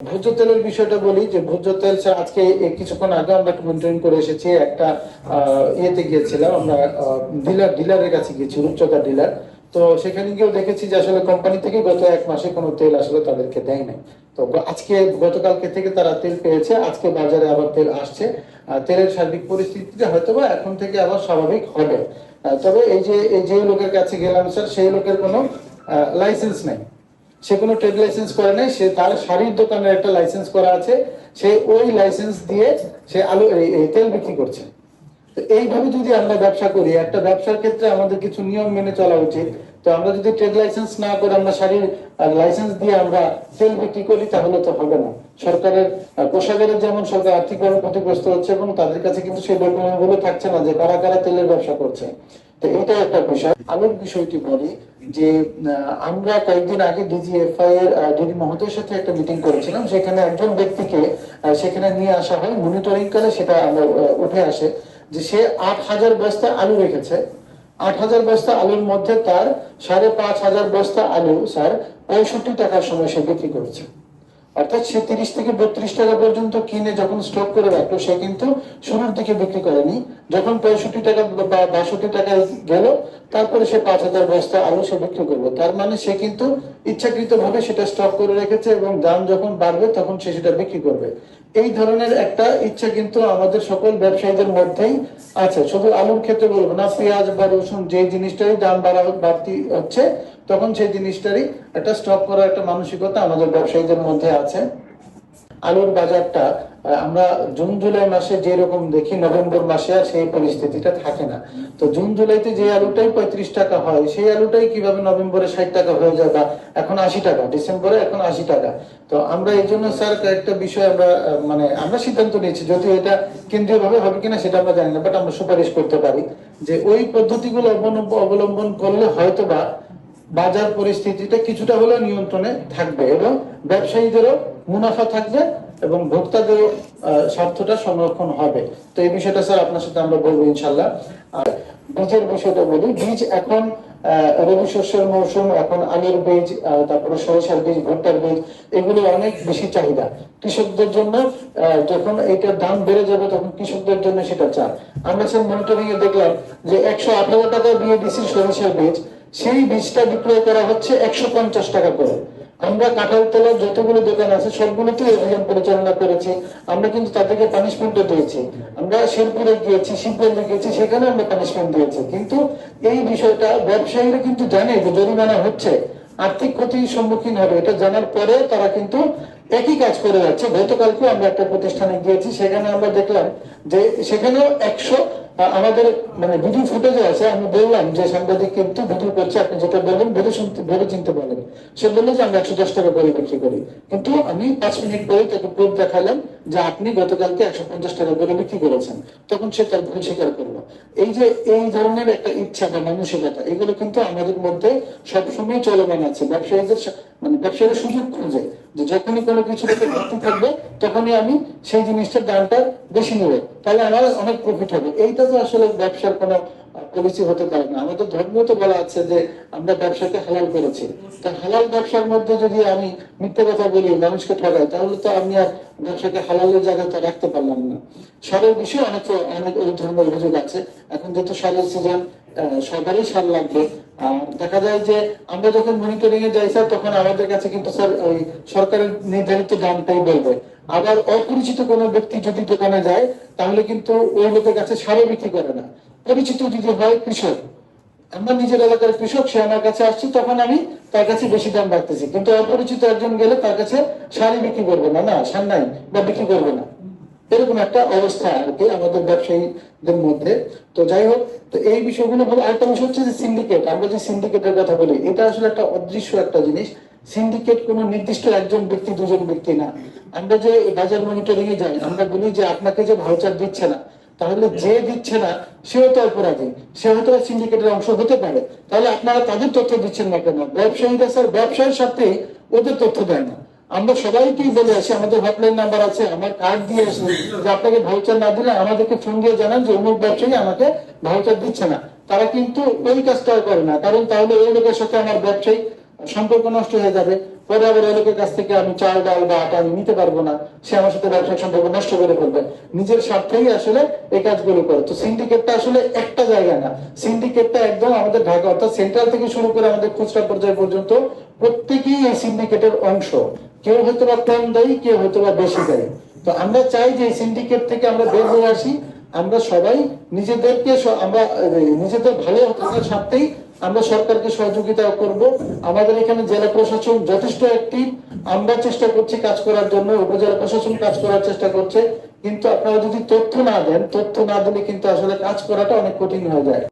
ভোজ্য তেলের বিষয়টা বলি যে ভোজ্য তেল আজকে কিছুক্ষণ আগে আমরা মনিটরিং করে এসেছি একটা ইয়েতে গিয়েছিলাম আমরা ডিলারের কাছে গিয়েছি রূপচর্চা ডিলার। তো সেখানে গিয়েও দেখেছি যে আসলে কোম্পানি থেকে গত এক মাসে কোনো তেল আসলে তাদেরকে দেয় নাই। তো আজকে গতকালকে থেকে তারা তেল পেয়েছে, আজকে বাজারে আবার তেল আসছে। তেলের সার্বিক পরিস্থিতিটা হয়তো বা এখন থেকে আবার স্বাভাবিক হবে। তবে এই যে লোকের কাছে গেলাম স্যার, সেই লোকের কোনো লাইসেন্স নাই, সে কোনো ট্রেড লাইসেন্স করে নাই, সে তার শাড়ির দোকানের একটা লাইসেন্স করা আছে, সে ওই লাইসেন্স দিয়ে সে আলু এই তেল বিক্রি করছে। তো এইভাবে যদি আমরা ব্যবসা করি, একটা ব্যবসার ক্ষেত্রে আমাদের কিছু নিয়ম মেনে চলা উচিত। তো আমরা যদি ট্রেড লাইসেন্স না করে আমরা শাড়ির লাইসেন্স দিয়ে আমরা তেল বিক্রি করি তাহলে তো হবে না। সরকারের কোষাগারের যেমন সরকার আর্থিকভাবে ক্ষতিগ্রস্ত হচ্ছে এবং তাদের কাছে কিন্তু সেই ডকুমেন্ট গুলো থাকছে না যে কারা কারা তেলের ব্যবসা করছে। তো এটা একটা বিষয়। আলোর বিষয়টি বলি যে আমরা কয়েকদিন আগে ডিজিএফআই এর ডিডি মহোদয়ের সাথে একটা মিটিং করেছিলাম, সেখানে একজন ব্যক্তিকে সেখানে নিয়ে আসা হয়, মনিটরিং করে সেটা আমরা উঠে আসে যে সে 8,000 বস্তা আলু রেখেছে। 8,000 বস্তা আলুর মধ্যে তার 5,500 বস্তা আলু স্যার 65 টাকার সময় সে বিক্রি করেছে। অর্থাৎ সে 30 থেকে 32 টাকা পর্যন্ত কিনে যখন স্টক করে রাখলো, সে কিন্তু শুরুর দিকে বিক্রি করেনি। যখন 65 টাকা বা 62 টাকায় গেল, তারপরে সে 5,000 বস্তা আলু সে বিক্রি করবে। তার মানে সে কিন্তু ইচ্ছাকৃত ভাবে সেটা স্টক করে রেখেছে এবং দাম যখন বাড়বে তখন সে সেটা বিক্রি করবে। এই ধরনের একটা ইচ্ছা কিন্তু আমাদের সকল ব্যবসায়ীদের মধ্যেই আছে। শুধু আলুর ক্ষেত্রে বলবো না, পেঁয়াজ বা রসুন যে জিনিসটারই দাম বাড়তি হচ্ছে তখন সেই জিনিসটারই একটা স্টক করার একটা মানসিকতা আমাদের ব্যবসায়ীদের মধ্যে আছে। আলুর বাজারটা আমরা জুন জুলাই মাসে যে রকম দেখি, নভেম্বর মাসে আর সেই পরিস্থিতিটা থাকে না। তো জুন জুলাইতে যে আলুটাই 35 টাকা হয়, সেই আলুটাই কিভাবে নভেম্বরে 60 টাকা হয়ে যায় বা এখন 80 টাকা, ডিসেম্বরে এখন 80 টাকা। তো আমরা এই জন্য স্যার একটা বিষয় আমরা সিদ্ধান্ত নিয়েছি, যদিও এটা কেন্দ্রীয় ভাবে হবে কিনা সেটা আমরা জানি না, বাট আমরা সুপারিশ করতে পারি যে ওই পদ্ধতিগুলো অবলম্বন করলে হয়তো বা বাজার পরিস্থিতিটা কিছুটা হলেও নিয়ন্ত্রণে থাকবে এবং ব্যবসায়ীদেরও মুনাফা থাকবে এবং ভোক্তাদেরও স্বার্থটা সংরক্ষণ হবে। তো এই বিষয়টা স্যার আপনার সাথে আমরা বলবো ইনশাল্লাহ। আর বীজের বিষয়টা বলি, বীজ এখন রবি শস্যের মৌসুম, এখন আলুর বীজ, তারপরে সরিষার বীজ, ভুট্টার বীজ, এগুলো অনেক বেশি চাহিদা কৃষকদের জন্য। যখন এইটার দাম বেড়ে যাবে তখন কৃষকদের জন্য সেটা চাপ। আমরা স্যার মনিটরিং এ দেখলাম যে 118 টাকা দিয়ে দিছি সরিষার বীজ, সেই বীজটা বিক্রয় করা হচ্ছে 150 টাকা করে। আমরা কাঁঠালতলার যতগুলো দোকান আছে সবগুলোতে অভিযান পরিচালনা করেছি, আমরা কিন্তু তাদেরকে পানিশমেন্টও দিয়েছি। আমরা শেরপুরে গিয়েছি, শিবগঞ্জে গিয়েছি, সেখানে আমরা পানিশমেন্ট দিয়েছি। কিন্তু এই বিষয়টা ব্যবসায়ীরা কিন্তু জানে যে জরিমানা হচ্ছে, আর্থিক ক্ষতির সম্মুখীন হবে, এটা জানার পরে তারা কিন্তু একই কাজ করে যাচ্ছে। গতকালকে আমরা একটা প্রতিষ্ঠানে গিয়েছি, সেখানে আমরা দেখলাম যে সেখানেও 100 আমাদের ভিডিও ফুটেজে আছে। আমি বললাম যে সাংবাদিক কিন্তু ভিডিও করছে, আপনি যেটা বলবেন ভেবে চিনতে বলেন। সে বললো যে আমরা 110 টাকা করে বিক্রি করি, কিন্তু আমি 5 মিনিট পরে তাকে প্রুফ দেখালাম যে আপনি গতকালকে 150 টাকা করে বিক্রি করেছেন। তখন সে তার ভুল স্বীকার করলো। এই ধরনের একটা ইচ্ছা বা মানসিকতা, এগুলো কিন্তু আমাদের মধ্যে সবসময় চলমান আছে। ব্যবসায়ীরা সুযোগ খুঁজে যে যখনই কোনো কিছু ঘাটতি থাকবে তখনই আমি সেই জিনিসটার দামটা বেশি নেব, তাহলে আমার অনেক প্রফিট হবে। এইটা তো আসলে ব্যবসার কোনো পলিসি হতে পারে না। আমাদের ধর্মীয় তো বলা আছে যে আমরা ব্যবসাকে হালাল করেছি। তা হালাল ব্যবসার মধ্যে যদি আমি মিথ্যে কথা বলি, মানুষকে ঠকাই, তাহলে তো আমি আর ব্যবসাকে হালালের জায়গায় তো রাখতে পারলাম না। সারের বিষয়ে অনেক ওই ধরনের অভিযোগ আছে। এখন যেহেতু সারের সিজন, সবারই সার লাগবে। দেখা যায় যে আমরা যখন মনিটরিং এ যাই স্যার, তখন আমাদের কাছে কিন্তু স্যার ওই সরকারের নির্ধারিত দামটাই বলবে। আবার অপরিচিত কোনো ব্যক্তি যদি দোকানে যায় তাহলে কিন্তু ওই লোকের কাছে সারও বিক্রি করে না। পরিচিত যদি হয় কৃষক, আমরা নিজের এলাকার কৃষক, সে আমার কাছে আসছে, তখন আমি তার কাছে বেশি দাম রাখতেছি। কিন্তু অপরিচিত একজন গেলে তার কাছে শাড়ি বিক্রি করবে না, শাড় নাই বা বিক্রি করবে না। এরকম একটা অবস্থা আর কি আমাদের ব্যবসায়ীদের মধ্যে। তো যাই হোক, তো এই বিষয়গুলো বলে আরেকটা বিষয় হচ্ছে যে সিন্ডিকেট। আমরা যে সিন্ডিকেটের কথা বলি, এটা আসলে একটা অদৃশ্য একটা জিনিস। সিন্ডিকেট কোনো নির্দিষ্ট একজন ব্যক্তি, দুজন ব্যক্তি না। আমরা যে বাজার মনিটরিং এ যাই, আমরা বলি যে আপনাকে যে ভাউচার দিচ্ছে না, তাহলে যে দিচ্ছে না সেও তো অপরাধী, সে হয়তো সিন্ডিকেটের অংশ হতে পারে। তাহলে আপনারা তাদের তথ্য দিচ্ছেন না কেন? ব্যবসায়ীরা স্যার ব্যবসার সাথে ওদের তথ্য দেয় না। আমরা সবাইকেই বলে আসি, আমাদের হটলাইন নাম্বার আছে, আমার কার্ড দিয়ে আসি যে আপনাকে ভাউচার না দিলে আমাদেরকে ফোন দিয়ে জানান যে অমুক ব্যবসায়ী আমাকে ভাউচার দিচ্ছে না। তারা কিন্তু ওই কাজটাও করে না, কারণ তাহলে ওই লোকের সাথে আমার ব্যবসায়ী সম্পর্ক নষ্ট হয়ে যাবে। পরে আবার ওই লোকের কাছ থেকে আমি চাল ডাল বা আটা আমি নিতে পারবো না, সে আমার সাথে ব্যবসায়িক সম্পর্ক নষ্ট করে ফেলবে, নিজের স্বার্থেই আসলে এই কাজগুলো করে। তো সিন্ডিকেটটা আসলে একটা জায়গা না, সিন্ডিকেটটা একদম আমাদের ঢাকা অর্থাৎ সেন্ট্রাল থেকে শুরু করে আমাদের খুচরা পর্যায় পর্যন্ত প্রত্যেকেই এই সিন্ডিকেটের অংশ। কেউ হয়তো বা কম দেয়, কেউ হয়তো বা বেশি দেয়। তো আমরা চাই যে সিন্ডিকেট থেকে আমরা বের হয়ে আসি, আমরা সবাই নিজেদেরকে আমরা নিজেদের ভালো থাকার স্বার্থেই আমরা সরকারকে সহযোগিতা করব। আমাদের এখানে জেলা প্রশাসন যথেষ্ট অ্যাক্টিভ, আমরা চেষ্টা করছি কাজ করার জন্য, উপজেলা প্রশাসন কাজ করার চেষ্টা করছে, কিন্তু আপনারা যদি তথ্য না দেন, তথ্য না দিলে কিন্তু আসলে কাজ করাটা অনেক কঠিন হয়ে যায়।